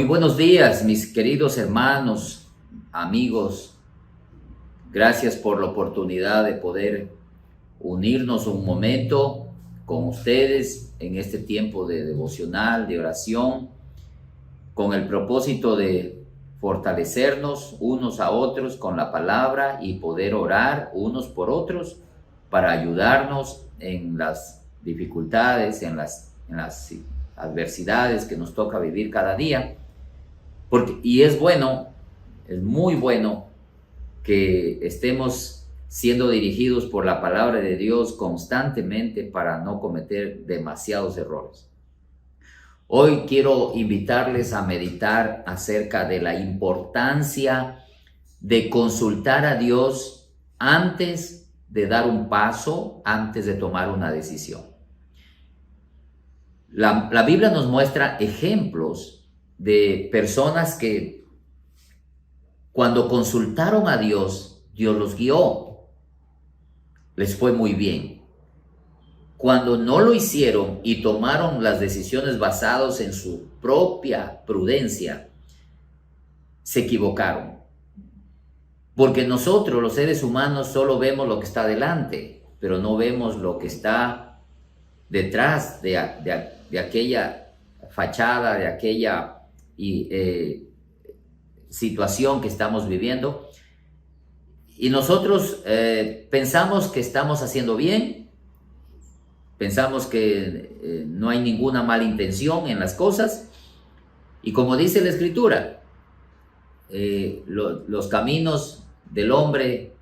buenos días, mis queridos hermanos, amigos. Gracias por la oportunidad de poder unirnos un momento con ustedes en este tiempo de devocional, de oración, con el propósito de fortalecernos unos a otros con la palabra y poder orar unos por otros para ayudarnos en las dificultades, en las adversidades que nos toca vivir cada día. Y es muy bueno que estemos siendo dirigidos por la palabra de Dios constantemente para no cometer demasiados errores. Hoy quiero invitarles a meditar acerca de la importancia de consultar a Dios antes de dar un paso, antes de tomar una decisión. La Biblia nos muestra ejemplos de personas que cuando consultaron a Dios, Dios los guió, les fue muy bien. Cuando no lo hicieron y tomaron las decisiones basadas en su propia prudencia, se equivocaron. Porque nosotros, los seres humanos, solo vemos lo que está delante, pero no vemos lo que está detrás de aquella fachada, de aquella situación que estamos viviendo. Y nosotros pensamos que estamos haciendo bien, pensamos que no hay ninguna mala intención en las cosas. Y como dice la Escritura, los caminos del hombre,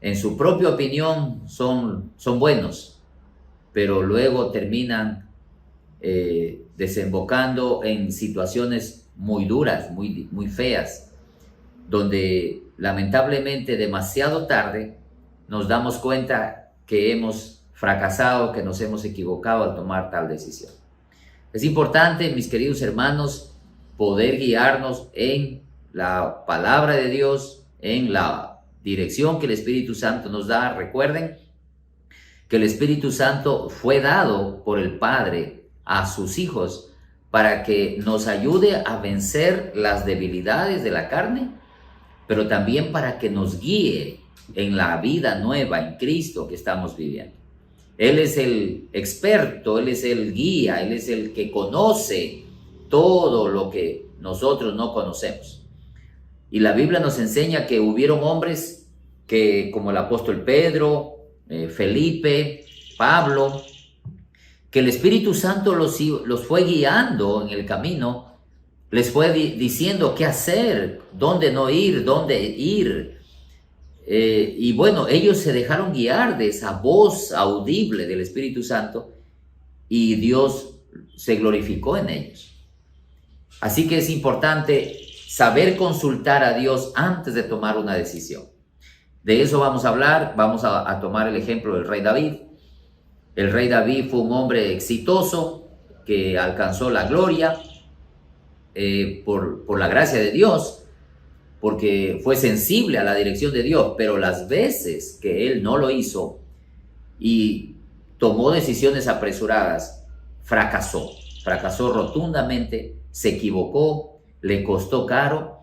en su propia opinión, son buenos, pero luego terminan desembocando en situaciones muy duras, muy feas, donde lamentablemente demasiado tarde nos damos cuenta que hemos fracasado, que nos hemos equivocado al tomar tal decisión. Es importante, mis queridos hermanos, poder guiarnos en la palabra de Dios, en la dirección que el Espíritu Santo nos da. Recuerden que el Espíritu Santo fue dado por el Padre a sus hijos para que nos ayude a vencer las debilidades de la carne, pero también para que nos guíe en la vida nueva en Cristo que estamos viviendo. Él es el experto, Él es el guía, Él es el que conoce todo lo que nosotros no conocemos. Y la Biblia nos enseña que hubieron hombres que, como el apóstol Pedro, Felipe, Pablo, que el Espíritu Santo los fue guiando en el camino, les fue diciendo qué hacer, dónde no ir, dónde ir. Y bueno, ellos se dejaron guiar de esa voz audible del Espíritu Santo y Dios se glorificó en ellos. Así que es importante saber consultar a Dios antes de tomar una decisión. De eso vamos a hablar. Vamos a tomar el ejemplo del rey David. El rey David fue un hombre exitoso que alcanzó la gloria por la gracia de Dios, porque fue sensible a la dirección de Dios, pero las veces que él no lo hizo y tomó decisiones apresuradas, fracasó rotundamente, se equivocó, le costó caro,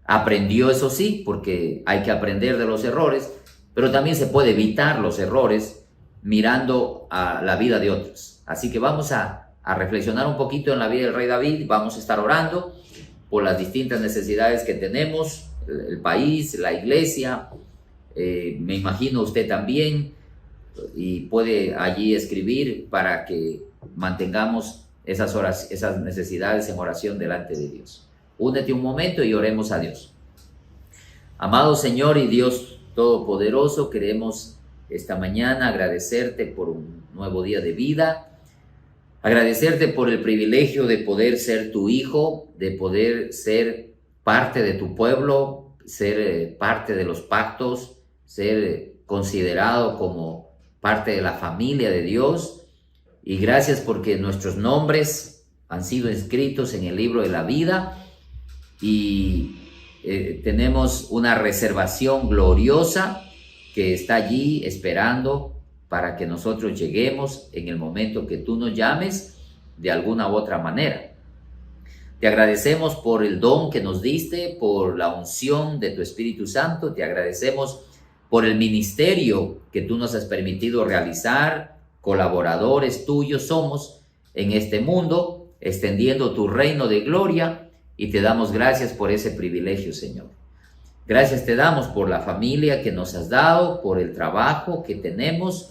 aprendió, eso sí, porque hay que aprender de los errores, pero también se puede evitar los errores mirando a la vida de otros. Así que vamos a reflexionar un poquito en la vida del rey David. Vamos a estar orando por las distintas necesidades que tenemos, el país, la iglesia, me imagino usted también, y puede allí escribir para que mantengamos esas necesidades en oración delante de Dios. Únete un momento y oremos a Dios. Amado Señor y Dios Todopoderoso, queremos esta mañana agradecerte por un nuevo día de vida, agradecerte por el privilegio de poder ser tu hijo, de poder ser parte de tu pueblo, ser parte de los pactos, ser considerado como parte de la familia de Dios. Y gracias porque nuestros nombres han sido escritos en el libro de la vida y tenemos una reservación gloriosa que está allí esperando para que nosotros lleguemos en el momento que tú nos llames de alguna u otra manera. Te agradecemos por el don que nos diste, por la unción de tu Espíritu Santo. Te agradecemos por el ministerio que tú nos has permitido realizar. Colaboradores tuyos somos en este mundo, extendiendo tu reino de gloria, y te damos gracias por ese privilegio, Señor. Gracias te damos por la familia que nos has dado, por el trabajo que tenemos.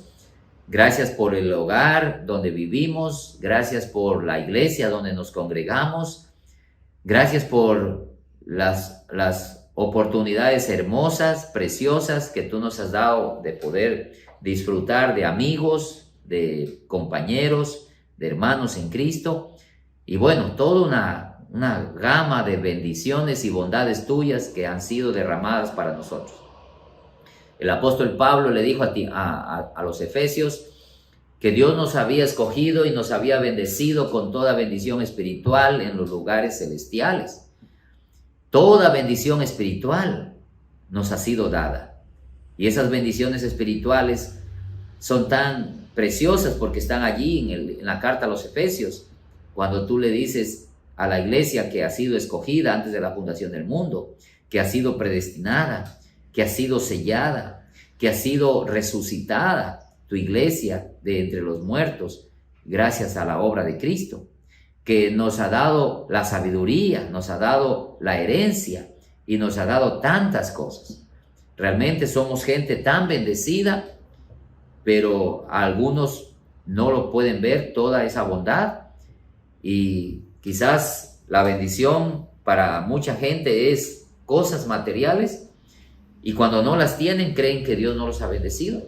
Gracias por el hogar donde vivimos. Gracias por la iglesia donde nos congregamos. Gracias por las oportunidades hermosas, preciosas que tú nos has dado de poder disfrutar de amigos, de compañeros, de hermanos en Cristo. Y bueno, toda una gama de bendiciones y bondades tuyas que han sido derramadas para nosotros. El apóstol Pablo le dijo a los efesios que Dios nos había escogido y nos había bendecido con toda bendición espiritual en los lugares celestiales. Toda bendición espiritual nos ha sido dada. Y esas bendiciones espirituales son tan preciosas porque están allí en la carta a los Efesios. Cuando tú le dices a la iglesia que ha sido escogida antes de la fundación del mundo, que ha sido predestinada, que ha sido sellada, que ha sido resucitada, tu iglesia de entre los muertos, gracias a la obra de Cristo, que nos ha dado la sabiduría, nos ha dado la herencia y nos ha dado tantas cosas. Realmente somos gente tan bendecida, pero algunos no lo pueden ver, toda esa bondad, y quizás la bendición para mucha gente es cosas materiales, y cuando no las tienen creen que Dios no los ha bendecido.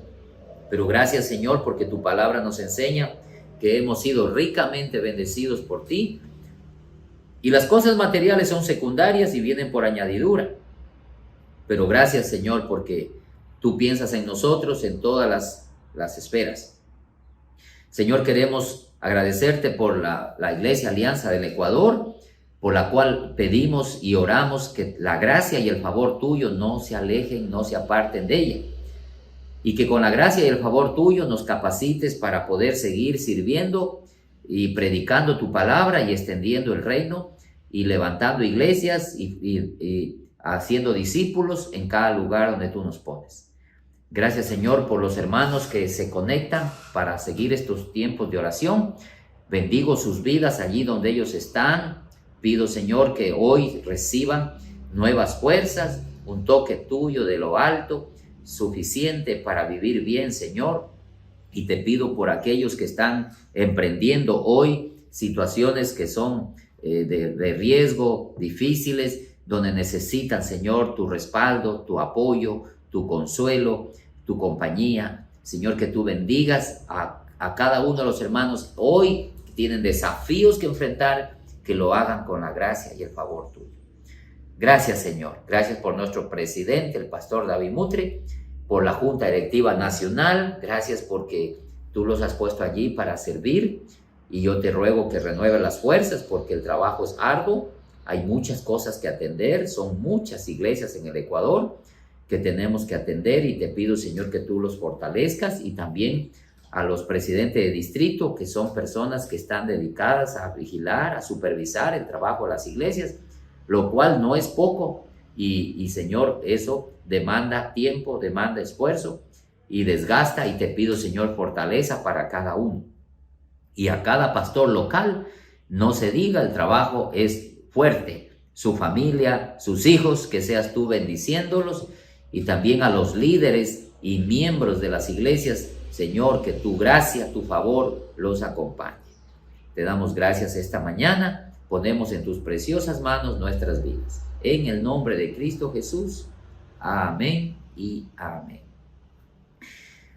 Pero gracias, Señor, porque tu palabra nos enseña que hemos sido ricamente bendecidos por ti. Y las cosas materiales son secundarias y vienen por añadidura. Pero gracias, Señor, porque tú piensas en nosotros en todas las esferas. Señor, queremos agradecerte por la Iglesia Alianza del Ecuador, por la cual pedimos y oramos que la gracia y el favor tuyo no se alejen, no se aparten de ella. Y que con la gracia y el favor tuyo nos capacites para poder seguir sirviendo y predicando tu palabra y extendiendo el reino y levantando iglesias y haciendo discípulos en cada lugar donde tú nos pones. Gracias, Señor, por los hermanos que se conectan para seguir estos tiempos de oración. Bendigo sus vidas allí donde ellos están. Pido, Señor, que hoy reciban nuevas fuerzas, un toque tuyo de lo alto, suficiente para vivir bien, Señor. Y te pido por aquellos que están emprendiendo hoy situaciones que son de riesgo, difíciles, donde necesitan, Señor, tu respaldo, tu apoyo, tu consuelo, tu compañía. Señor, que tú bendigas a cada uno de los hermanos hoy que tienen desafíos que enfrentar, que lo hagan con la gracia y el favor tuyo. Gracias, Señor. Gracias por nuestro presidente, el pastor David Mutre, por la Junta Directiva Nacional. Gracias porque tú los has puesto allí para servir. Y yo te ruego que renueves las fuerzas porque el trabajo es arduo. Hay muchas cosas que atender. Son muchas iglesias en el Ecuador que tenemos que atender. Y te pido, Señor, que tú los fortalezcas. Y también a los presidentes de distrito, que son personas que están dedicadas a vigilar, a supervisar el trabajo de las iglesias, lo cual no es poco, y Señor, eso demanda tiempo, demanda esfuerzo y desgasta, y te pido, Señor, fortaleza para cada uno. Y a cada pastor local, no se diga, el trabajo es fuerte, su familia, sus hijos, que seas tú bendiciéndolos, y también a los líderes y miembros de las iglesias, Señor, que tu gracia, tu favor los acompañe. Te damos gracias esta mañana. Ponemos en tus preciosas manos nuestras vidas. En el nombre de Cristo Jesús. Amén y amén.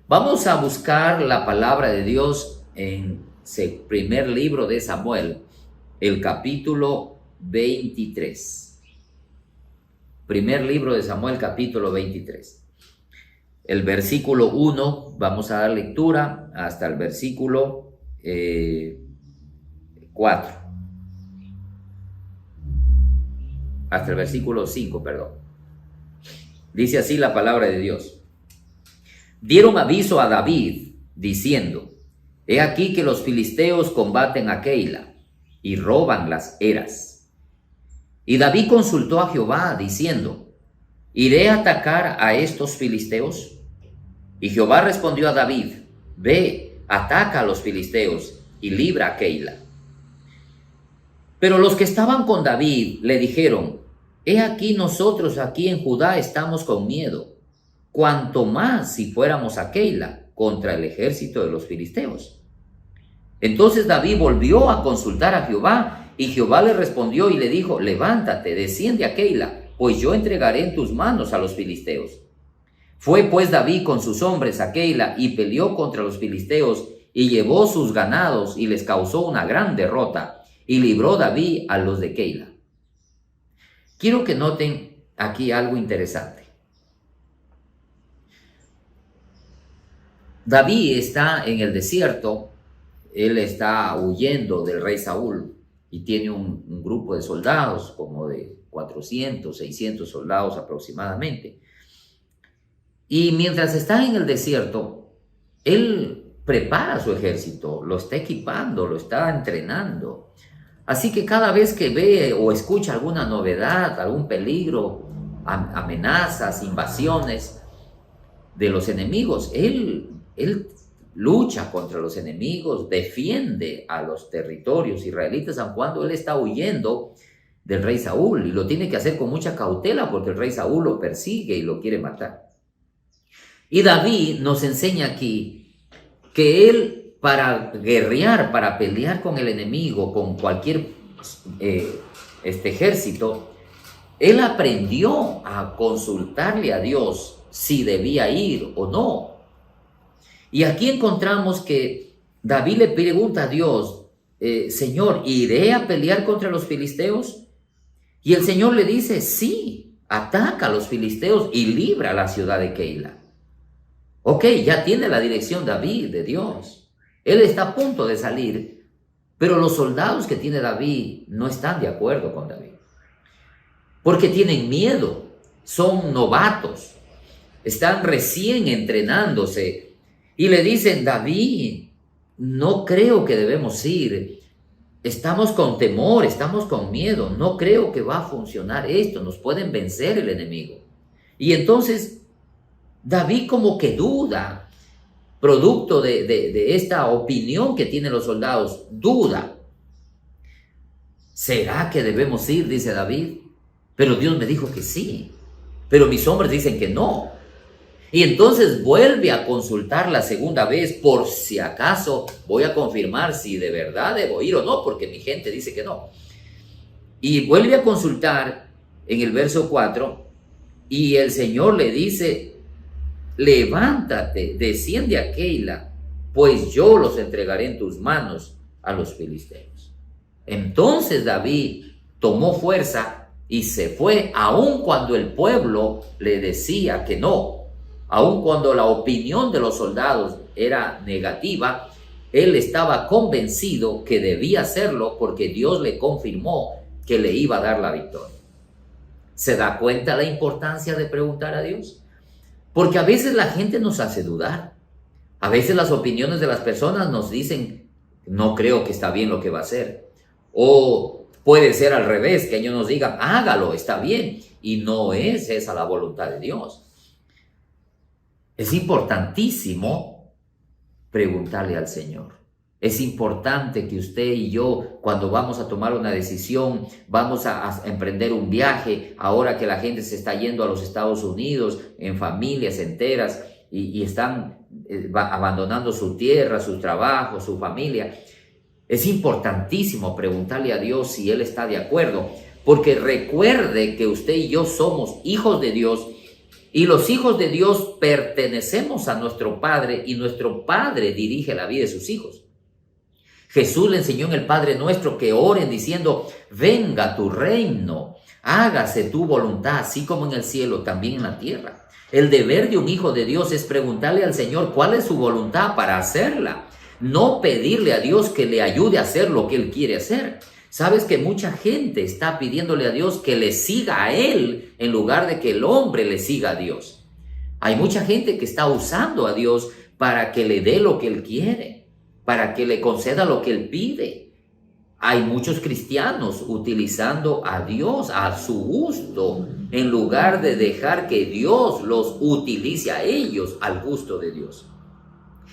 Vamos a buscar la palabra de Dios en el primer libro de Samuel, el capítulo 23. Primer libro de Samuel, capítulo 23. El versículo 1, vamos a dar lectura hasta el versículo 4. Hasta el versículo 5, perdón. Dice así la palabra de Dios. Dieron aviso a David, diciendo: He aquí que los filisteos combaten a Keila y roban las eras. Y David consultó a Jehová diciendo, ¿iré a atacar a estos filisteos? Y Jehová respondió a David, ve, ataca a los filisteos y libra a Keila. Pero los que estaban con David le dijeron, he aquí nosotros aquí en Judá estamos con miedo, cuanto más si fuéramos a Keila contra el ejército de los filisteos. Entonces David volvió a consultar a Jehová, y Jehová le respondió y le dijo, levántate, desciende a Keila, pues yo entregaré en tus manos a los filisteos. Fue pues David con sus hombres a Keila y peleó contra los filisteos y llevó sus ganados y les causó una gran derrota y libró David a los de Keila. Quiero que noten aquí algo interesante. David está en el desierto, él está huyendo del rey Saúl y tiene un grupo de soldados como de 400, 600 soldados aproximadamente. Y mientras está en el desierto, él prepara su ejército, lo está equipando, lo está entrenando. Así que cada vez que ve o escucha alguna novedad, algún peligro, amenazas, invasiones de los enemigos, él lucha contra los enemigos, defiende a los territorios israelitas, aun cuando él está huyendo del rey Saúl, y lo tiene que hacer con mucha cautela porque el rey Saúl lo persigue y lo quiere matar. Y David nos enseña aquí que él, para guerrear, para pelear con el enemigo, con cualquier ejército, él aprendió a consultarle a Dios si debía ir o no. Y aquí encontramos que David le pregunta a Dios, Señor, ¿iré a pelear contra los filisteos? Y el Señor le dice, sí, ataca a los filisteos y libra la ciudad de Keila. Ok, ya tiene la dirección David de Dios. Él está a punto de salir, pero los soldados que tiene David no están de acuerdo con David. Porque tienen miedo, son novatos, están recién entrenándose y le dicen, David, no creo que debemos ir. Estamos con temor, estamos con miedo, no creo que va a funcionar esto, nos pueden vencer el enemigo. Y entonces David como que duda, producto de esta opinión que tienen los soldados, duda. ¿Será que debemos ir? Dice David. Pero Dios me dijo que sí, pero mis hombres dicen que no. Y entonces vuelve a consultar la segunda vez, por si acaso voy a confirmar si de verdad debo ir o no, porque mi gente dice que no. Y vuelve a consultar en el verso 4, y el Señor le dice, levántate, desciende a Keila, pues yo los entregaré en tus manos a los filisteos. Entonces David tomó fuerza y se fue, aun cuando el pueblo le decía que no, aun cuando la opinión de los soldados era negativa. Él estaba convencido que debía hacerlo porque Dios le confirmó que le iba a dar la victoria. ¿Se da cuenta la importancia de preguntar a Dios? Porque a veces la gente nos hace dudar. A veces las opiniones de las personas nos dicen, no creo que está bien lo que va a hacer. O puede ser al revés, que ellos nos digan, hágalo, está bien. Y no es esa la voluntad de Dios. Es importantísimo preguntarle al Señor. Es importante que usted y yo, cuando vamos a tomar una decisión, vamos a emprender un viaje, ahora que la gente se está yendo a los Estados Unidos en familias enteras y están abandonando su tierra, su trabajo, su familia, es importantísimo preguntarle a Dios si Él está de acuerdo, porque recuerde que usted y yo somos hijos de Dios. Y los hijos de Dios pertenecemos a nuestro Padre, y nuestro Padre dirige la vida de sus hijos. Jesús le enseñó en el Padre Nuestro que oren diciendo, venga tu reino, hágase tu voluntad, así como en el cielo, también en la tierra. El deber de un hijo de Dios es preguntarle al Señor cuál es su voluntad para hacerla, no pedirle a Dios que le ayude a hacer lo que Él quiere hacer. Sabes que mucha gente está pidiéndole a Dios que le siga a Él en lugar de que el hombre le siga a Dios. Hay mucha gente que está usando a Dios para que le dé lo que Él quiere, para que le conceda lo que Él pide. hay muchos cristianos utilizando a Dios a su gusto, en lugar de dejar que Dios los utilice a ellos al gusto de Dios.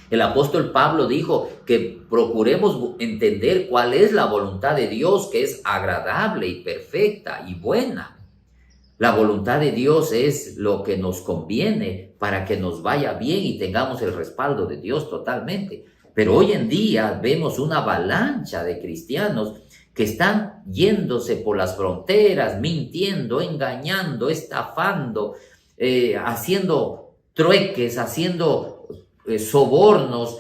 El apóstol Pablo dijo que procuremos entender cuál es la voluntad de Dios, que es agradable y perfecta y buena. La voluntad de Dios es lo que nos conviene para que nos vaya bien y tengamos el respaldo de Dios totalmente. Pero hoy en día vemos una avalancha de cristianos que están yéndose por las fronteras, mintiendo, engañando, estafando, haciendo trueques, haciendo sobornos,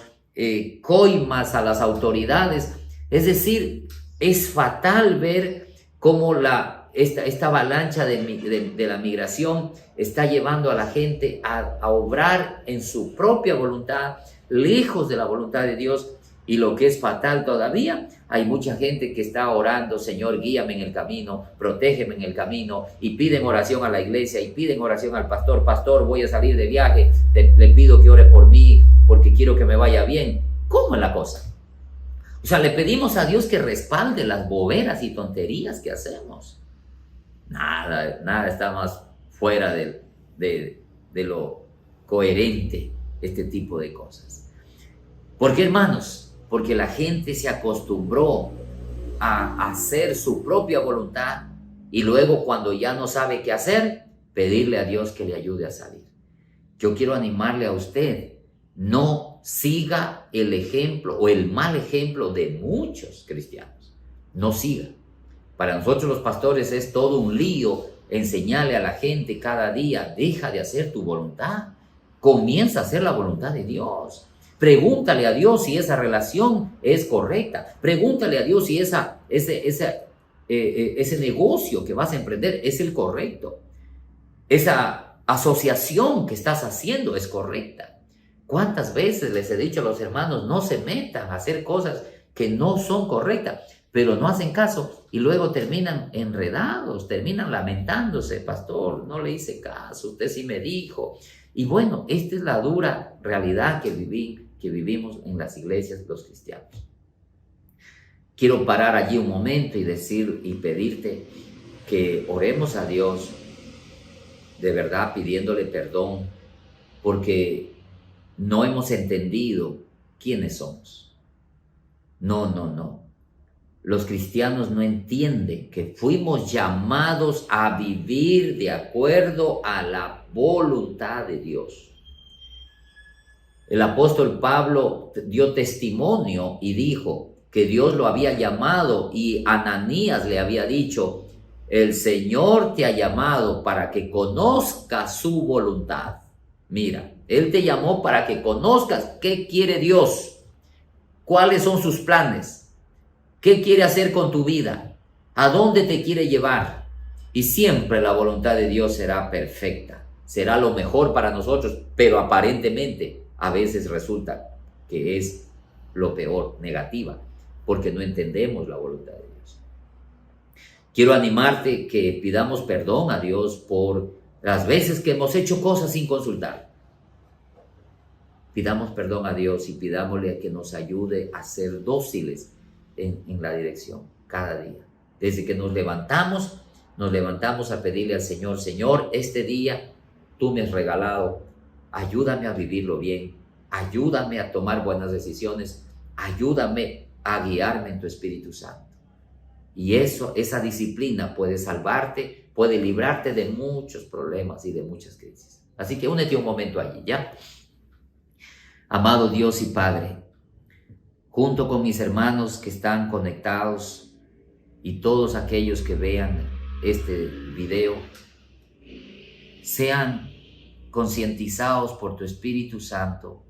coimas a las autoridades. Es decir, es fatal ver cómo esta avalancha de la migración está llevando a la gente a obrar en su propia voluntad, lejos de la voluntad de Dios. Y lo que es fatal todavía, hay mucha gente que está orando: Señor, guíame en el camino, protégeme en el camino, y piden oración a la iglesia y piden oración al pastor: pastor, voy a salir de viaje, le pido que ore por mí porque quiero que me vaya bien. ¿Cómo es la cosa? O sea, le pedimos a Dios que respalde las boberas y tonterías que hacemos. Nada está más fuera de lo coherente este tipo de cosas. ¿Por qué, hermanos? Porque la gente se acostumbró a hacer su propia voluntad y luego, cuando ya no sabe qué hacer, pedirle a Dios que le ayude a salir. Yo quiero animarle a usted: no siga el ejemplo o el mal ejemplo de muchos cristianos. No siga. Para nosotros los pastores es todo un lío enseñarle a la gente cada día: deja de hacer tu voluntad, comienza a hacer la voluntad de Dios. Pregúntale a Dios si esa relación es correcta. Pregúntale a Dios si ese negocio que vas a emprender es el correcto. Esa asociación que estás haciendo es correcta. ¿Cuántas veces les he dicho a los hermanos: no se metan a hacer cosas que no son correctas? Pero no hacen caso y luego terminan enredados, terminan lamentándose: pastor, no le hice caso, usted sí me dijo. Y bueno, esta es la dura realidad que vivimos en las iglesias los cristianos. Quiero parar allí un momento y decir y pedirte que oremos a Dios de verdad, pidiéndole perdón, porque no hemos entendido quiénes somos. No. Los cristianos no entienden que fuimos llamados a vivir de acuerdo a la voluntad de Dios. El apóstol Pablo dio testimonio y dijo que Dios lo había llamado, y Ananías le había dicho: el Señor te ha llamado para que conozcas su voluntad. Mira, Él te llamó para que conozcas qué quiere Dios, cuáles son sus planes, qué quiere hacer con tu vida, a dónde te quiere llevar. Y siempre la voluntad de Dios será perfecta, será lo mejor para nosotros, pero aparentemente a veces resulta que es lo peor, negativa, porque no entendemos la voluntad de Dios. Quiero animarte que pidamos perdón a Dios por las veces que hemos hecho cosas sin consultar. Pidamos perdón a Dios y pidámosle que nos ayude a ser dóciles en la dirección cada día. Desde que nos levantamos a pedirle al Señor: Señor, este día tú me has regalado, ayúdame a vivirlo bien, ayúdame a tomar buenas decisiones, ayúdame a guiarme en tu Espíritu Santo. Y esa disciplina puede salvarte, puede librarte de muchos problemas y de muchas crisis. Así que únete un momento allí, ¿ya? Amado Dios y Padre, junto con mis hermanos que están conectados y todos aquellos que vean este video, sean concientizados por tu Espíritu Santo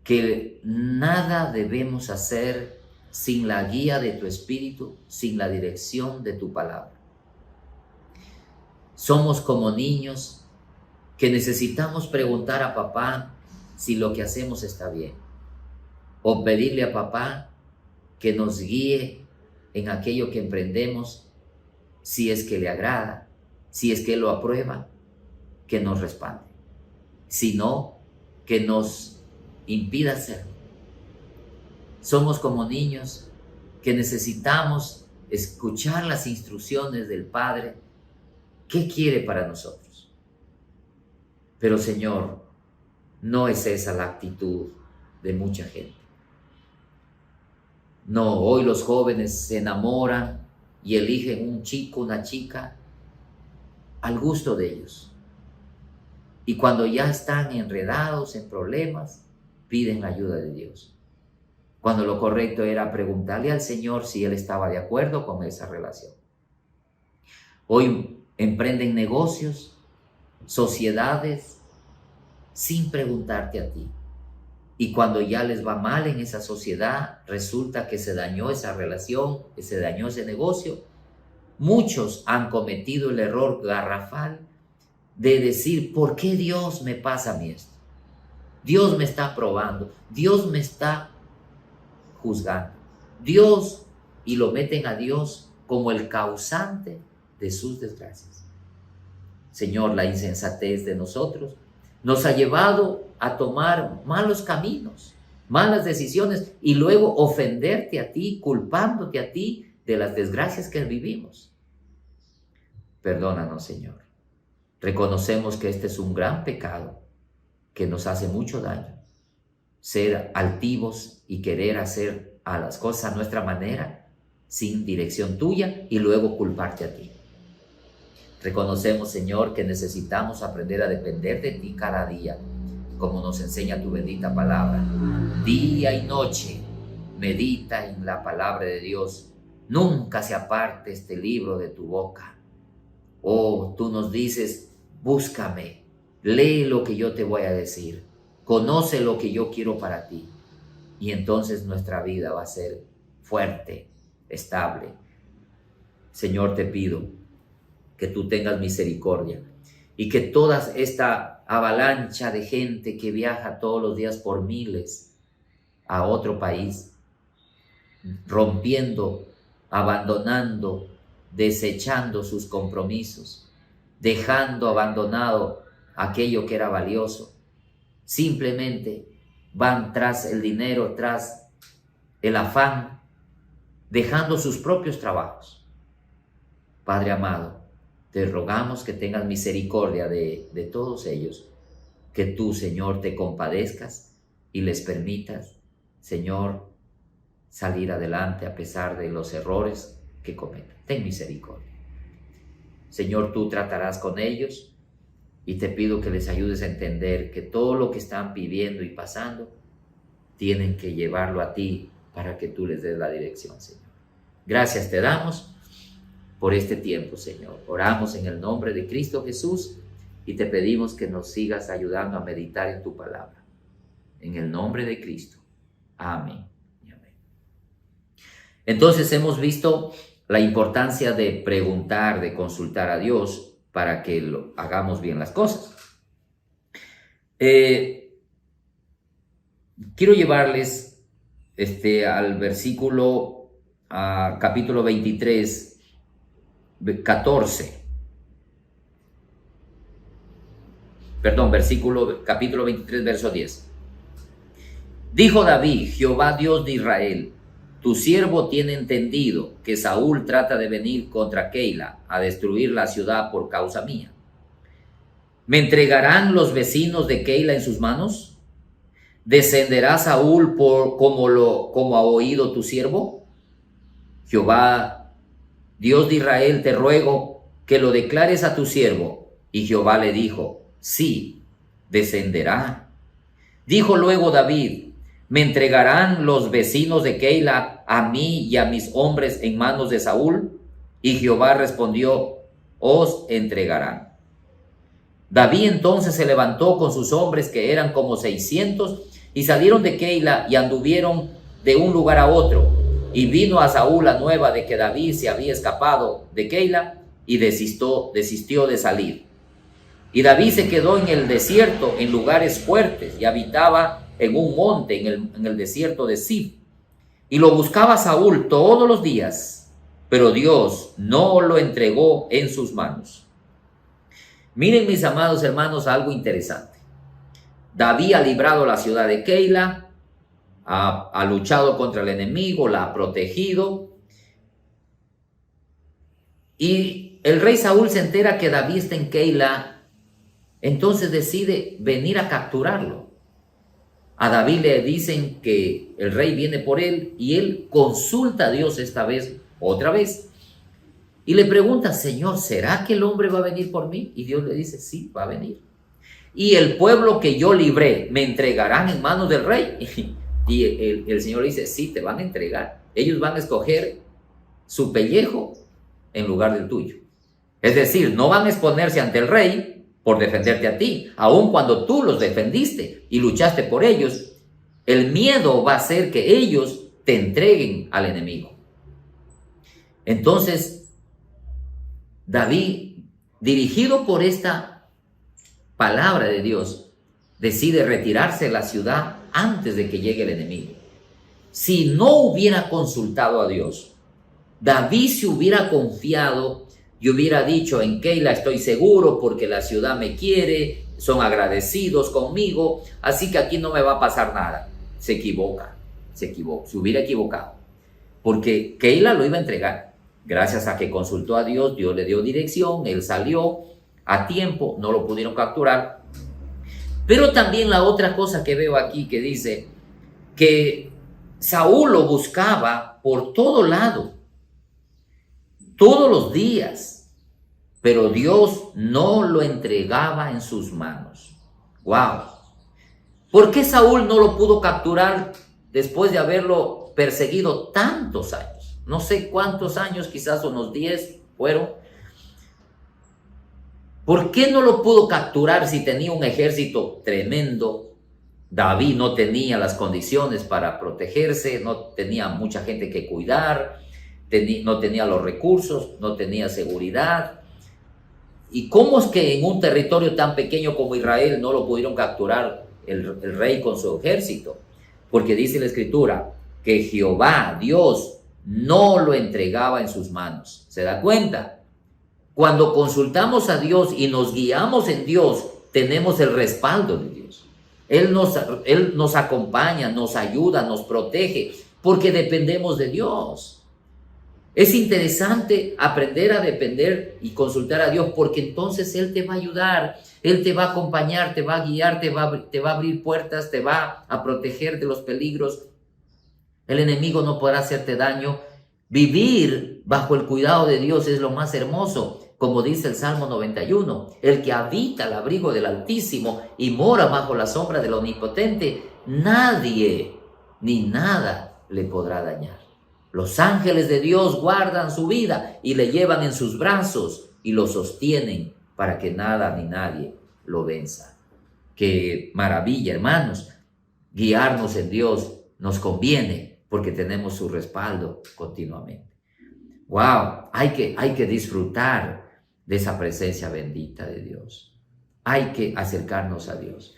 que nada debemos hacer sin la guía de tu Espíritu, sin la dirección de tu palabra. Somos como niños que necesitamos preguntar a papá si lo que hacemos está bien, o pedirle a papá que nos guíe en aquello que emprendemos, si es que le agrada, si es que lo aprueba, que nos respalde, si no, que nos impida hacerlo. Somos como niños que necesitamos escuchar las instrucciones del Padre. ¿Qué quiere para nosotros? Pero Señor, no es esa la actitud de mucha gente. No, hoy los jóvenes se enamoran y eligen un chico, una chica, al gusto de ellos. Y cuando ya están enredados en problemas, piden la ayuda de Dios. Cuando lo correcto era preguntarle al Señor si Él estaba de acuerdo con esa relación. Hoy emprenden negocios, sociedades, sin preguntarte a ti. Y cuando ya les va mal en esa sociedad, resulta que se dañó esa relación, que se dañó ese negocio. Muchos han cometido el error garrafal de decir, ¿por qué Dios me pasa a mí esto? Dios me está probando, Dios me está juzgando. Dios, y lo meten a Dios como el causante de sus desgracias. Señor, la insensatez de nosotros nos ha llevado a tomar malos caminos, malas decisiones y luego ofenderte a ti, culpándote a ti de las desgracias que vivimos. Perdónanos, Señor. Reconocemos que este es un gran pecado que nos hace mucho daño. Ser altivos y querer hacer a las cosas a nuestra manera, sin dirección tuya, y luego culparte a ti. Reconocemos, Señor, que necesitamos aprender a depender de ti cada día, como nos enseña tu bendita palabra. Día y noche medita en la palabra de Dios. Nunca se aparte este libro de tu boca. Oh, tú nos dices, búscame, lee lo que yo te voy a decir, conoce lo que yo quiero para ti. Y entonces nuestra vida va a ser fuerte, estable. Señor, te pido que tú tengas misericordia y que toda esta avalancha de gente que viaja todos los días por miles a otro país, rompiendo, abandonando, desechando sus compromisos, dejando abandonado aquello que era valioso, simplemente van tras el dinero, tras el afán, dejando sus propios trabajos. Padre amado, te rogamos que tengas misericordia de todos ellos, que tú, Señor, te compadezcas y les permitas, Señor, salir adelante a pesar de los errores que cometen. Ten misericordia. Señor, tú tratarás con ellos y te pido que les ayudes a entender que todo lo que están viviendo y pasando, tienen que llevarlo a ti para que tú les des la dirección, Señor. Gracias te damos por este tiempo, Señor. Oramos en el nombre de Cristo Jesús y te pedimos que nos sigas ayudando a meditar en tu palabra. En el nombre de Cristo. Amén y amén. Entonces hemos visto la importancia de preguntar, de consultar a Dios para que hagamos bien las cosas. Quiero llevarles al versículo, capítulo 23, 14. Perdón, capítulo 23, verso 10. Dijo David, Jehová Dios de Israel, tu siervo tiene entendido que Saúl trata de venir contra Keila a destruir la ciudad por causa mía. ¿Me entregarán los vecinos de Keila en sus manos? ¿Descenderá Saúl como ha oído tu siervo? Jehová Dios de Israel, te ruego que lo declares a tu siervo. Y Jehová le dijo, sí, descenderá. Dijo luego David, ¿me entregarán los vecinos de Keila a mí y a mis hombres en manos de Saúl? Y Jehová respondió, os entregarán. David entonces se levantó con sus hombres, que eran como 600, y salieron de Keila y anduvieron de un lugar a otro. Y vino a Saúl la nueva de que David se había escapado de Keila y desistió de salir. Y David se quedó en el desierto, en lugares fuertes, y habitaba en un monte en el desierto de Zif. Y lo buscaba Saúl todos los días, pero Dios no lo entregó en sus manos. Miren, mis amados hermanos, algo interesante. David ha librado la ciudad de Keila, ha luchado contra el enemigo, la ha protegido. Y el rey Saúl se entera que David está en Keila, entonces decide venir a capturarlo. A David le dicen que el rey viene por él y él consulta a Dios esta vez, otra vez. Y le pregunta, Señor, ¿será que el hombre va a venir por mí? Y Dios le dice, sí, va a venir. Y el pueblo que yo libré, ¿me entregarán en manos del rey? Y el Señor le dice, sí, te van a entregar. Ellos van a escoger su pellejo en lugar del tuyo. Es decir, no van a exponerse ante el rey por defenderte a ti. Aun cuando tú los defendiste y luchaste por ellos, el miedo va a hacer que ellos te entreguen al enemigo. Entonces, David, dirigido por esta palabra de Dios, decide retirarse de la ciudad antes de que llegue el enemigo. Si no hubiera consultado a Dios, David se hubiera confiado y hubiera dicho, en Keila estoy seguro porque la ciudad me quiere, son agradecidos conmigo, así que aquí no me va a pasar nada. Se equivoca, se hubiera equivocado, porque Keila lo iba a entregar. Gracias a que consultó a Dios, Dios le dio dirección, él salió a tiempo, no lo pudieron capturar. Pero también la otra cosa que veo aquí que dice que Saúl lo buscaba por todo lado, todos los días, pero Dios no lo entregaba en sus manos. ¡Wow! ¿Por qué Saúl no lo pudo capturar después de haberlo perseguido tantos años? No sé cuántos años, quizás unos 10 fueron. ¿Por qué no lo pudo capturar si tenía un ejército tremendo? David no tenía las condiciones para protegerse, no tenía mucha gente que cuidar, no tenía los recursos, no tenía seguridad. ¿Y cómo es que en un territorio tan pequeño como Israel no lo pudieron capturar el rey con su ejército? Porque dice la Escritura que Jehová, Dios, no lo entregaba en sus manos. ¿Se da cuenta? Cuando consultamos a Dios y nos guiamos en Dios, tenemos el respaldo de Dios. Él nos acompaña, nos ayuda, nos protege, porque dependemos de Dios. Es interesante aprender a depender y consultar a Dios, porque entonces Él te va a ayudar, Él te va a acompañar, te va a guiar, te va a abrir puertas, te va a proteger de los peligros. El enemigo no podrá hacerte daño. Vivir bajo el cuidado de Dios es lo más hermoso. Como dice el Salmo 91, el que habita al abrigo del Altísimo y mora bajo la sombra del Omnipotente, nadie ni nada le podrá dañar. Los ángeles de Dios guardan su vida y le llevan en sus brazos y lo sostienen para que nada ni nadie lo venza. Qué maravilla, hermanos, guiarnos en Dios nos conviene porque tenemos su respaldo continuamente. ¡Wow! Hay que disfrutar de esa presencia bendita de Dios. Hay que acercarnos a Dios.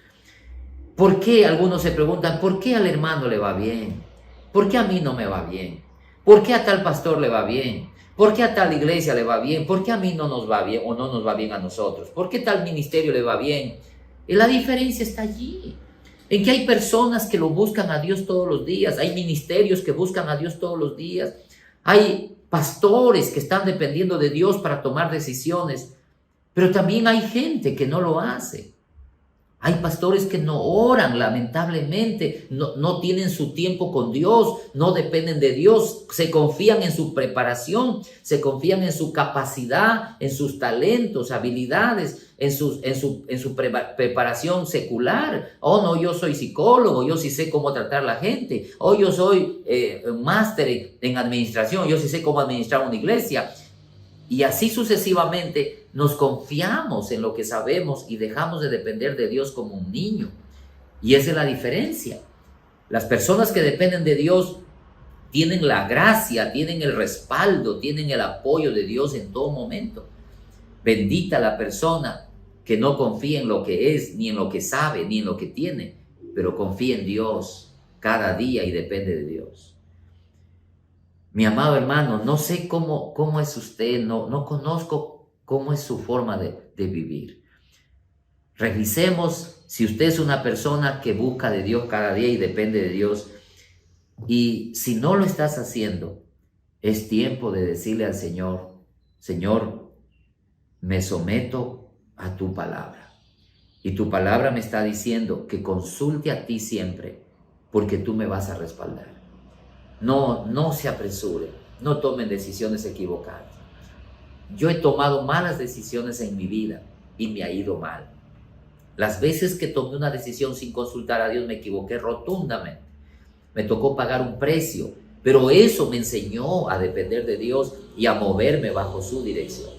¿Por qué? Algunos se preguntan, ¿por qué al hermano le va bien? ¿Por qué a mí no me va bien? ¿Por qué a tal pastor le va bien? ¿Por qué a tal iglesia le va bien? ¿Por qué a mí no nos va bien o no nos va bien a nosotros? ¿Por qué tal ministerio le va bien? Y la diferencia está allí, en que hay personas que lo buscan a Dios todos los días, hay ministerios que buscan a Dios todos los días, hay pastores que están dependiendo de Dios para tomar decisiones, pero también hay gente que no lo hace. Hay pastores que no oran, lamentablemente, no tienen su tiempo con Dios, no dependen de Dios, se confían en su preparación, se confían en su capacidad, en sus talentos, habilidades, en su preparación secular. Oh, no, yo soy psicólogo, yo sí sé cómo tratar a la gente. Oh, yo soy máster en administración, yo sí sé cómo administrar una iglesia. Y así sucesivamente nos confiamos en lo que sabemos y dejamos de depender de Dios como un niño. Y esa es la diferencia. Las personas que dependen de Dios tienen la gracia, tienen el respaldo, tienen el apoyo de Dios en todo momento. Bendita la persona que no confía en lo que es, ni en lo que sabe, ni en lo que tiene, pero confía en Dios cada día y depende de Dios. Mi amado hermano, no sé cómo es usted, no conozco cómo es su forma de vivir. Revisemos si usted es una persona que busca de Dios cada día y depende de Dios. Y si no lo estás haciendo, es tiempo de decirle al Señor: Señor, me someto a tu palabra. Y tu palabra me está diciendo que consulte a ti siempre, porque tú me vas a respaldar. No se apresure, no tomen decisiones equivocadas. Yo he tomado malas decisiones en mi vida y me ha ido mal. Las veces que tomé una decisión sin consultar a Dios me equivoqué rotundamente. Me tocó pagar un precio, pero eso me enseñó a depender de Dios y a moverme bajo su dirección.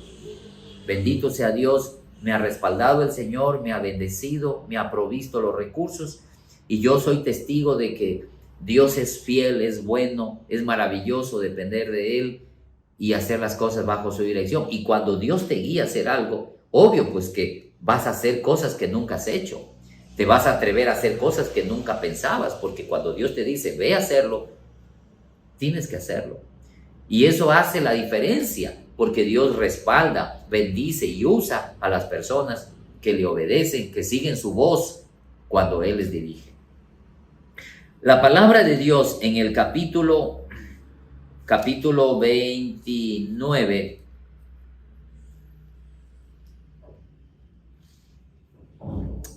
Bendito sea Dios, me ha respaldado el Señor, me ha bendecido, me ha provisto los recursos, y yo soy testigo de que Dios es fiel, es bueno, es maravilloso depender de Él y hacer las cosas bajo su dirección. Y cuando Dios te guía a hacer algo, obvio pues que vas a hacer cosas que nunca has hecho. Te vas a atrever a hacer cosas que nunca pensabas, porque cuando Dios te dice, ve a hacerlo, tienes que hacerlo. Y eso hace la diferencia, porque Dios respalda, bendice y usa a las personas que le obedecen, que siguen su voz cuando Él les dirige. La palabra de Dios en el capítulo 29,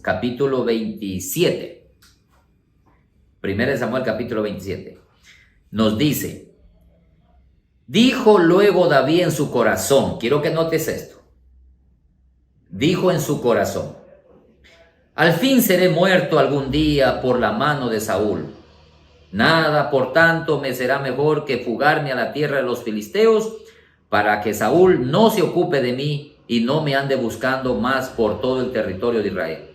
capítulo 27, 1 Samuel capítulo 27, nos dice: dijo luego David en su corazón, quiero que notes esto, dijo en su corazón: al fin seré muerto algún día por la mano de Saúl. Nada, por tanto, me será mejor que fugarme a la tierra de los filisteos, para que Saúl no se ocupe de mí y no me ande buscando más por todo el territorio de Israel.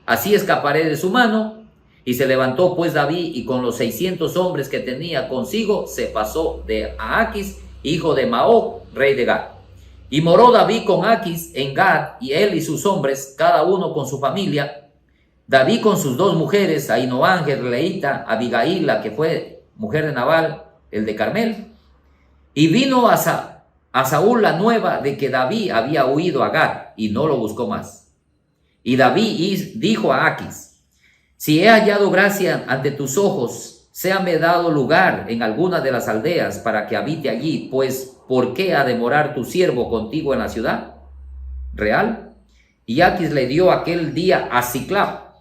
Así escaparé de su mano. Y se levantó pues David, y con los 600 hombres que tenía consigo, se pasó de Aquis, hijo de Maoc, rey de Gad. Y moró David con Aquis en Gad, y él y sus hombres, cada uno con su familia. David con sus 2 mujeres, Ahinoam Jezreelita, Abigail, la que fue mujer de Nabal, el de Carmel. Y vino a Saúl la nueva de que David había huido a Gad, y no lo buscó más. Y David dijo a Aquis: si he hallado gracia ante tus ojos, séame dado lugar en alguna de las aldeas para que habite allí, pues ¿por qué ha de morar tu siervo contigo en la ciudad real? Y Aquis le dio aquel día a Siclab,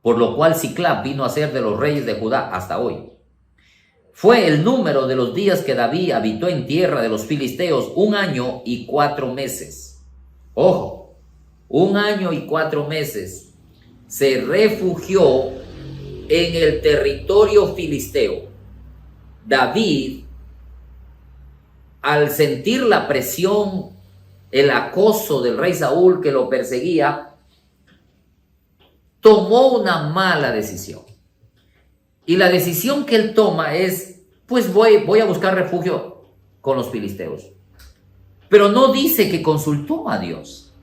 por lo cual Siclab vino a ser de los reyes de Judá hasta hoy. Fue el número de los días que David habitó en tierra de los filisteos 1 año y 4 meses. Ojo, 1 año y 4 meses. Se refugió en el territorio filisteo. David, al sentir la presión, el acoso del rey Saúl que lo perseguía, tomó una mala decisión. Y la decisión que él toma es, pues voy a buscar refugio con los filisteos. Pero no dice que consultó a Dios.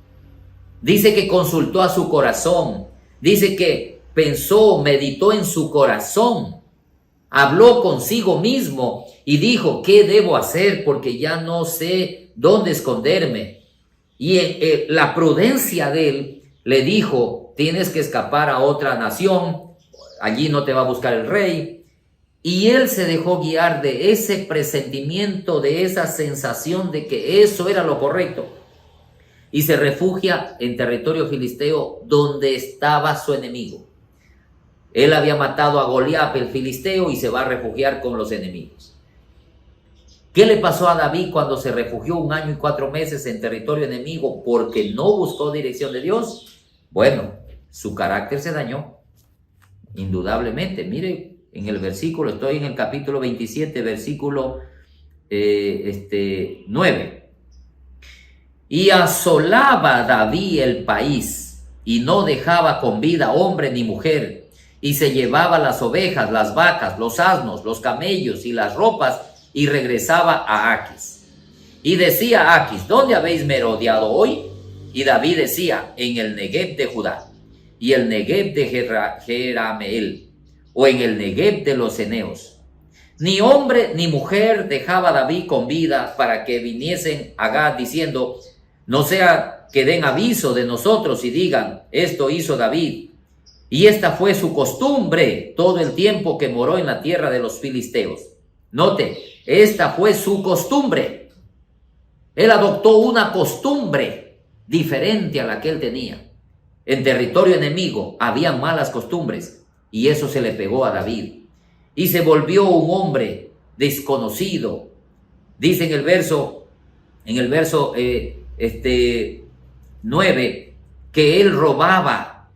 Dice que consultó a su corazón. Dice que pensó, meditó en su corazón. Habló consigo mismo y dijo: ¿qué debo hacer? Porque ya no sé dónde esconderme. Y la prudencia de él le dijo: tienes que escapar a otra nación, allí no te va a buscar el rey. Y él se dejó guiar de ese presentimiento, de esa sensación de que eso era lo correcto. Y se refugia en territorio filisteo donde estaba su enemigo. Él había matado a Goliat, el filisteo, y se va a refugiar con los enemigos. ¿Qué le pasó a David cuando se refugió 1 año y 4 meses en territorio enemigo porque no buscó dirección de Dios? Bueno, su carácter se dañó, indudablemente. Mire, en el versículo, estoy en el capítulo 27, versículo 9. Y asolaba David el país, y no dejaba con vida hombre ni mujer, y se llevaba las ovejas, las vacas, los asnos, los camellos y las ropas, y regresaba a Aquis. Y decía Aquis: ¿dónde habéis merodeado hoy? Y David decía: en el Negev de Judá, y el Negev de Jerameel, o en el Negev de los Eneos. Ni hombre ni mujer dejaba David con vida para que viniesen a Gad diciendo: no sea que den aviso de nosotros y digan: esto hizo David, Y esta fue su costumbre todo el tiempo que moró en la tierra de los filisteos. Note, esta fue su costumbre. Él adoptó una costumbre diferente a la que él tenía. En territorio enemigo había malas costumbres y eso se le pegó a David. Y se volvió un hombre desconocido. Dice en el verso 9 que él robaba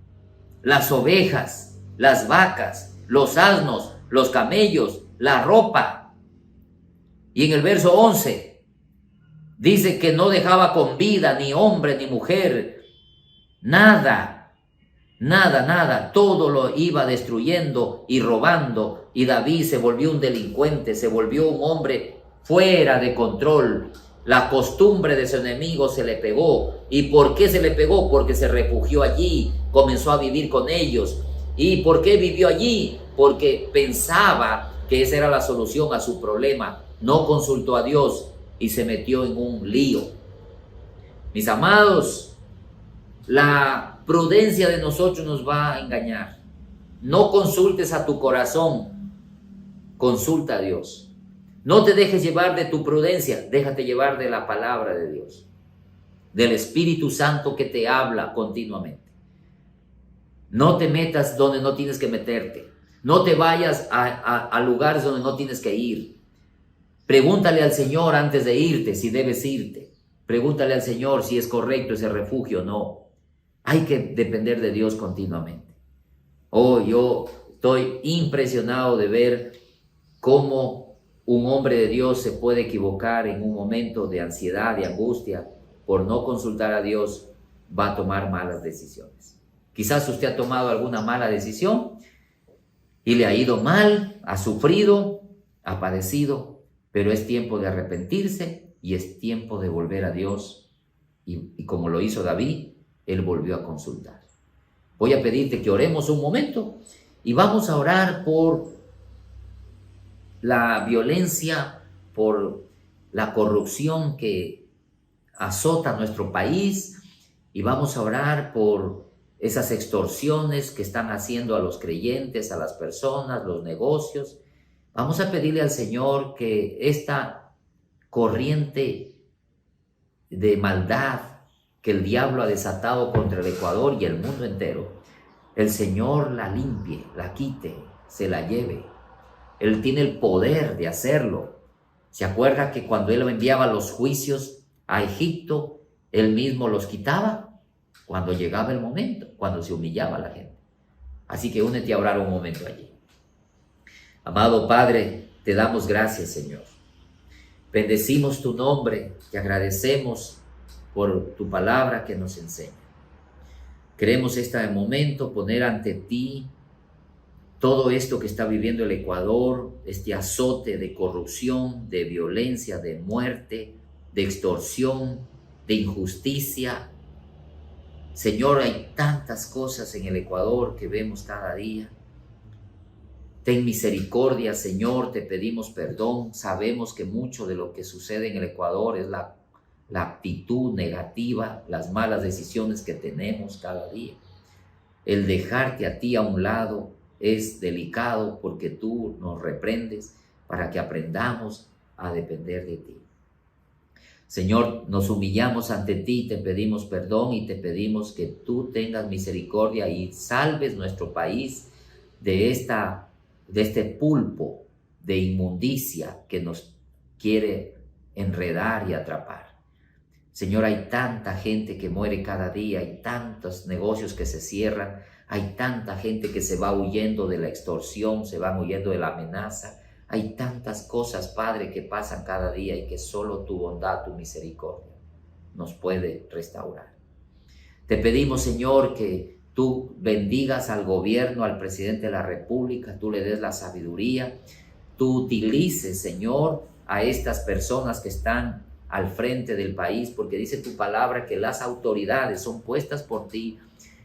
las ovejas, las vacas, los asnos, los camellos, la ropa. Y en el verso 11 dice que no dejaba con vida ni hombre ni mujer, nada, todo lo iba destruyendo y robando. Y David se volvió un delincuente, se volvió un hombre fuera de control. La costumbre de su enemigo se le pegó. ¿Y por qué se le pegó? Porque se refugió allí, comenzó a vivir con ellos. ¿Y por qué vivió allí? Porque pensaba que esa era la solución a su problema. No consultó a Dios y se metió en un lío. Mis amados, la prudencia de nosotros nos va a engañar. No consultes a tu corazón, consulta a Dios. No te dejes llevar de tu prudencia, déjate llevar de la palabra de Dios, del Espíritu Santo que te habla continuamente. No te metas donde no tienes que meterte. No te vayas a lugares donde no tienes que ir. Pregúntale al Señor antes de irte si debes irte. Pregúntale al Señor si es correcto ese refugio o no. Hay que depender de Dios continuamente. Yo estoy impresionado de ver cómo un hombre de Dios se puede equivocar en un momento de ansiedad, de angustia. Por no consultar a Dios, va a tomar malas decisiones. Quizás usted ha tomado alguna mala decisión y le ha ido mal, ha sufrido, ha padecido, pero es tiempo de arrepentirse y es tiempo de volver a Dios. Y como lo hizo David, él volvió a consultar. Voy a pedirte que oremos un momento y vamos a orar por la violencia, por la corrupción que azota nuestro país, y vamos a orar por esas extorsiones que están haciendo a los creyentes, a las personas, los negocios. Vamos a pedirle al Señor que esta corriente de maldad que el diablo ha desatado contra el Ecuador y el mundo entero, el Señor la limpie, la quite, se la lleve. Él tiene el poder de hacerlo. ¿Se acuerda que cuando él enviaba los juicios a Egipto, él mismo los quitaba cuando llegaba el momento, cuando se humillaba la gente? Así que únete a orar un momento allí. Amado Padre, te damos gracias, Señor. Bendecimos tu nombre, te agradecemos por tu palabra que nos enseña. Queremos este momento poner ante ti todo esto que está viviendo el Ecuador, este azote de corrupción, de violencia, de muerte, de extorsión, de injusticia. Señor, hay tantas cosas en el Ecuador que vemos cada día. Ten misericordia, Señor, te pedimos perdón. Sabemos que mucho de lo que sucede en el Ecuador es la actitud negativa, las malas decisiones que tenemos cada día. El dejarte a ti a un lado es delicado porque tú nos reprendes para que aprendamos a depender de ti. Señor, nos humillamos ante ti, te pedimos perdón y te pedimos que tú tengas misericordia y salves nuestro país de este pulpo de inmundicia que nos quiere enredar y atrapar. Señor, hay tanta gente que muere cada día, hay tantos negocios que se cierran, hay tanta gente que se va huyendo de la extorsión, se va huyendo de la amenaza. Hay tantas cosas, Padre, que pasan cada día y que solo tu bondad, tu misericordia nos puede restaurar. Te pedimos, Señor, que tú bendigas al gobierno, al presidente de la República, tú le des la sabiduría, tú utilices, Señor, a estas personas que están al frente del país, porque dice tu palabra que las autoridades son puestas por ti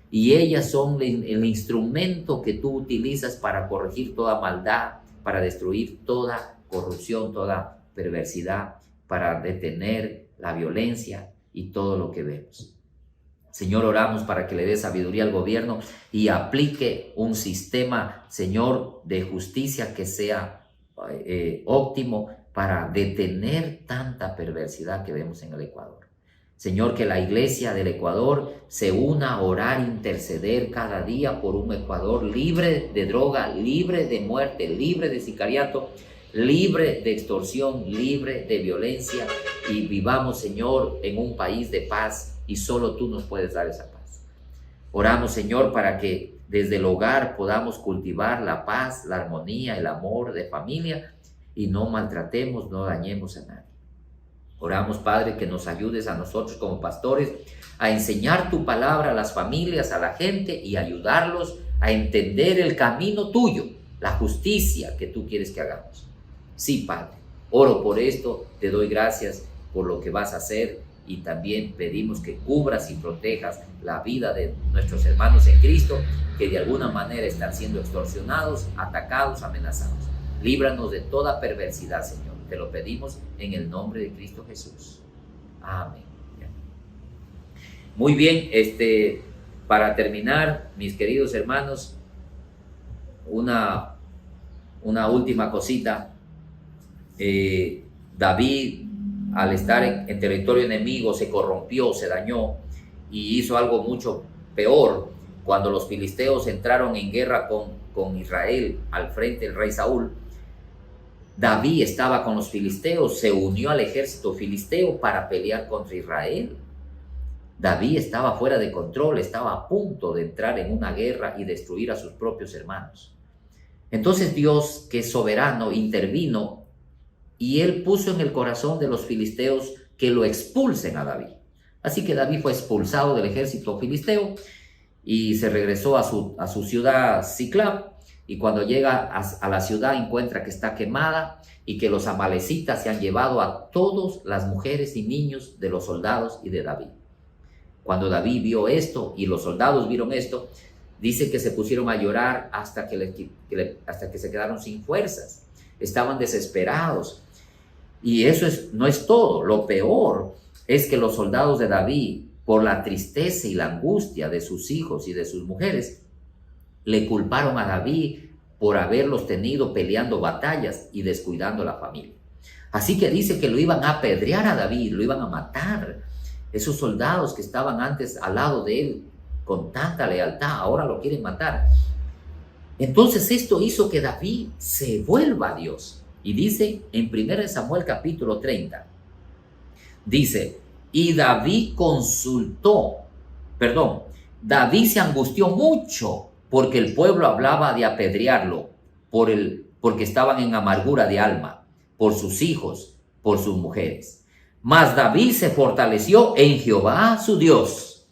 y ellas son el instrumento que tú utilizas para corregir toda maldad, para destruir toda corrupción, toda perversidad, para detener la violencia y todo lo que vemos. Señor, oramos para que le dé sabiduría al gobierno y aplique un sistema, Señor, de justicia que sea óptimo para detener tanta perversidad que vemos en el Ecuador. Señor, que la iglesia del Ecuador se una a orar, interceder cada día por un Ecuador libre de droga, libre de muerte, libre de sicariato, libre de extorsión, libre de violencia, y vivamos, Señor, en un país de paz, y solo tú nos puedes dar esa paz. Oramos, Señor, para que desde el hogar podamos cultivar la paz, la armonía, el amor de familia, y no maltratemos, no dañemos a nadie. Oramos, Padre, que nos ayudes a nosotros como pastores a enseñar tu palabra a las familias, a la gente, y ayudarlos a entender el camino tuyo, la justicia que tú quieres que hagamos. Sí, Padre, oro por esto, te doy gracias por lo que vas a hacer, y también pedimos que cubras y protejas la vida de nuestros hermanos en Cristo, que de alguna manera están siendo extorsionados, atacados, amenazados. Líbranos de toda perversidad, Señor. Te lo pedimos en el nombre de Cristo Jesús. Amén. Muy bien, para terminar, mis queridos hermanos, una última cosita. David, al estar en territorio enemigo, se corrompió, se dañó y hizo algo mucho peor. Cuando los filisteos entraron en guerra con Israel al frente del rey Saúl, David estaba con los filisteos, se unió al ejército filisteo para pelear contra Israel. David estaba fuera de control, estaba a punto de entrar en una guerra y destruir a sus propios hermanos. Entonces Dios, que es soberano, intervino, y él puso en el corazón de los filisteos que lo expulsen a David. Así que David fue expulsado del ejército filisteo y se regresó a su ciudad Siclag. Y cuando llega a la ciudad encuentra que está quemada y que los amalecitas se han llevado a todas las mujeres y niños de los soldados y de David. Cuando David vio esto y los soldados vieron esto, dice que se pusieron a llorar hasta que se quedaron sin fuerzas. Estaban desesperados. Y eso no es todo. Lo peor es que los soldados de David, por la tristeza y la angustia de sus hijos y de sus mujeres, le culparon a David por haberlos tenido peleando batallas y descuidando la familia. Así que dice que lo iban a apedrear a David, lo iban a matar. Esos soldados que estaban antes al lado de él con tanta lealtad, ahora lo quieren matar. Entonces esto hizo que David se vuelva a Dios. Y dice en 1 Samuel capítulo 30, dice, y David David se angustió mucho porque el pueblo hablaba de apedrearlo, porque estaban en amargura de alma, por sus hijos, por sus mujeres. Mas David se fortaleció en Jehová su Dios.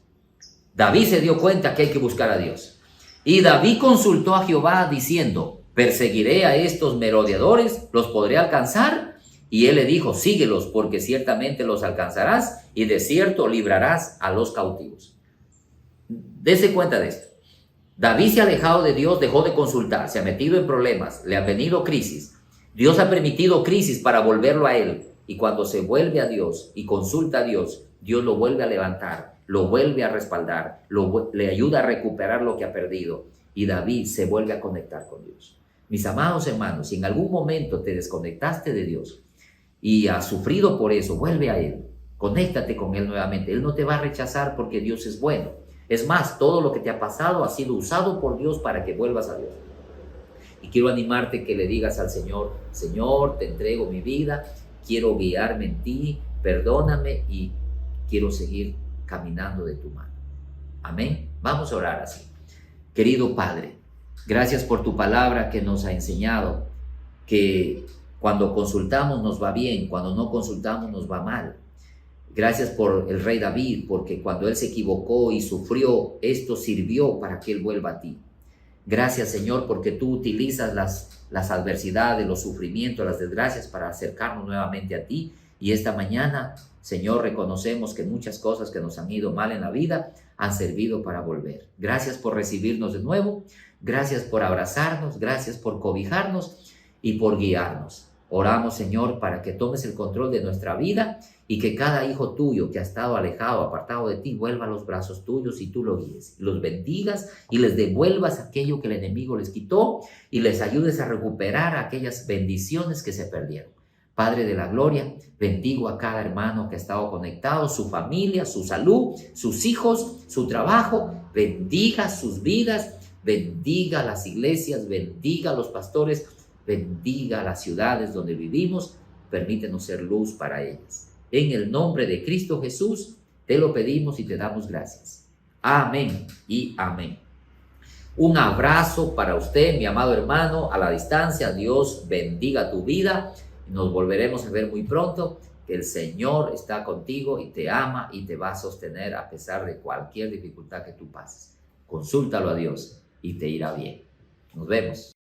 David se dio cuenta que hay que buscar a Dios. Y David consultó a Jehová diciendo, ¿perseguiré a estos merodeadores? ¿Los podré alcanzar? Y él le dijo, síguelos, porque ciertamente los alcanzarás y de cierto librarás a los cautivos. Dese cuenta de esto. David se ha alejado de Dios, dejó de consultar, se ha metido en problemas, le han venido crisis. Dios ha permitido crisis para volverlo a él. Y cuando se vuelve a Dios y consulta a Dios, Dios lo vuelve a levantar, lo vuelve a respaldar, le ayuda a recuperar lo que ha perdido. Y David se vuelve a conectar con Dios. Mis amados hermanos, si en algún momento te desconectaste de Dios y has sufrido por eso, vuelve a Él, conéctate con Él nuevamente. Él no te va a rechazar porque Dios es bueno. Es más, todo lo que te ha pasado ha sido usado por Dios para que vuelvas a Dios. Y quiero animarte que le digas al Señor, Señor, te entrego mi vida, quiero guiarme en ti, perdóname y quiero seguir caminando de tu mano. Amén. Vamos a orar así. Querido Padre, gracias por tu palabra que nos ha enseñado que cuando consultamos nos va bien, cuando no consultamos nos va mal. Gracias por el rey David, porque cuando él se equivocó y sufrió, esto sirvió para que él vuelva a ti. Gracias, Señor, porque tú utilizas las adversidades, los sufrimientos, las desgracias para acercarnos nuevamente a ti. Y esta mañana, Señor, reconocemos que muchas cosas que nos han ido mal en la vida han servido para volver. Gracias por recibirnos de nuevo. Gracias por abrazarnos. Gracias por cobijarnos y por guiarnos. Oramos, Señor, para que tomes el control de nuestra vida y que cada hijo tuyo que ha estado alejado, apartado de ti, vuelva a los brazos tuyos y tú lo guíes. Los bendigas y les devuelvas aquello que el enemigo les quitó y les ayudes a recuperar aquellas bendiciones que se perdieron. Padre de la gloria, bendigo a cada hermano que ha estado conectado, su familia, su salud, sus hijos, su trabajo. Bendiga sus vidas, bendiga las iglesias, bendiga a los pastores, bendiga las ciudades donde vivimos, permítenos ser luz para ellas. En el nombre de Cristo Jesús, te lo pedimos y te damos gracias. Amén y amén. Un abrazo para usted, mi amado hermano, a la distancia. Dios bendiga tu vida. Nos volveremos a ver muy pronto. Que el Señor está contigo y te ama y te va a sostener a pesar de cualquier dificultad que tú pases. Consúltalo a Dios y te irá bien. Nos vemos.